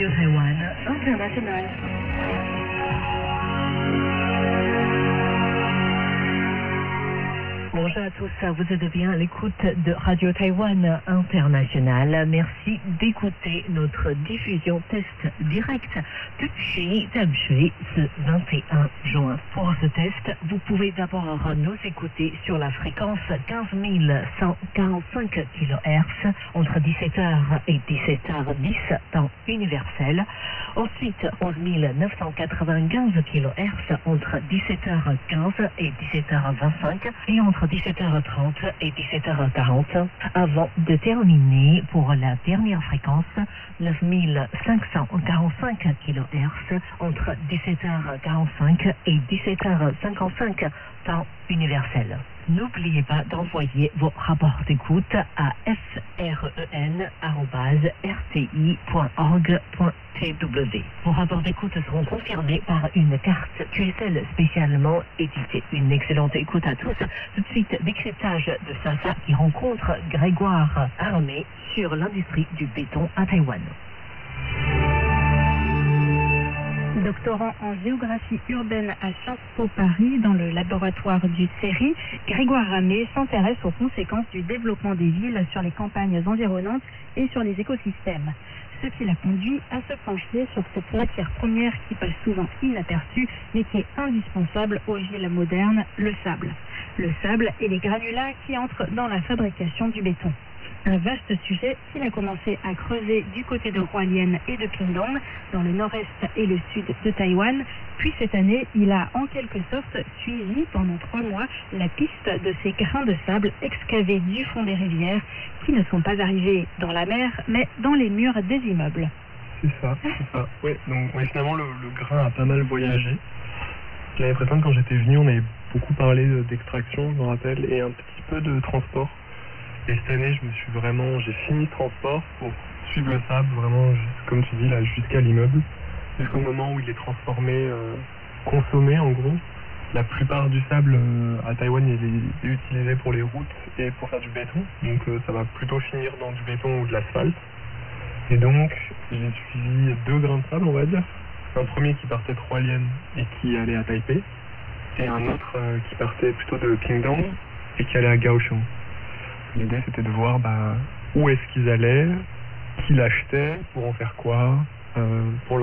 Radio Taïwan International. Bonjour à tous, vous êtes bien à l'écoute de Radio Taïwan International. Merci d'écouter notre diffusion test direct depuis Taipei ce 21 juin. Pour ce test, vous pouvez d'abord nous écouter sur la fréquence 15 145 kHz entre 17h et 17h10 temps universel. Ensuite, 11 995 kHz entre 17h15 et 17h25 et entre 17h30 et 17h40 avant de terminer pour la dernière fréquence 9 545 kHz entre 17h45 et 17h55 temps universel. N'oubliez pas d'envoyer vos rapports d'écoute à fren@rti.org.tw. Vos rapports d'écoute seront confirmés par une carte QSL spécialement éditée. Une excellente écoute à tous. Tout de suite, décryptage de Sasa qui rencontre Grégoire Armé sur l'industrie du béton à Taïwan. Doctorant en géographie urbaine à Sciences Po Paris dans le laboratoire du CERI, Grégoire Ramé s'intéresse aux conséquences du développement des villes sur les campagnes environnantes et sur les écosystèmes. Ce qui l'a conduit à se pencher sur cette matière première qui passe souvent inaperçue mais qui est indispensable aux villes modernes, le sable. Le sable et les granulats qui entrent dans la fabrication du béton. Un vaste sujet qu'il a commencé à creuser du côté de Hualien et de Pingdong, dans le nord-est et le sud de Taïwan. Puis cette année, il a en quelque sorte suivi pendant 3 mois la piste de ces grains de sable excavés du fond des rivières qui ne sont pas arrivés dans la mer, mais dans les murs des immeubles. C'est ça. Ouais, donc finalement, le grain a pas mal voyagé. L'année précédente, quand j'étais venu, on avait beaucoup parlé d'extraction, je me rappelle, et un petit peu de transport. Et cette année, j'ai fini le transport pour suivre le sable, vraiment, comme tu dis, là, jusqu'à l'immeuble. Jusqu'au moment où il est transformé, consommé en gros. La plupart du sable à Taïwan, il est utilisé pour les routes et pour faire du béton. Donc ça va plutôt finir dans du béton ou de l'asphalte. Et donc, j'ai suivi 2 grains de sable, on va dire. Un premier qui partait de Hualien et qui allait à Taipei. Et un autre qui partait plutôt de Pingdong et qui allait à Kaohsiung. L'idée, c'était de voir où est-ce qu'ils allaient, qui l'achetaient, pour en faire quoi, pour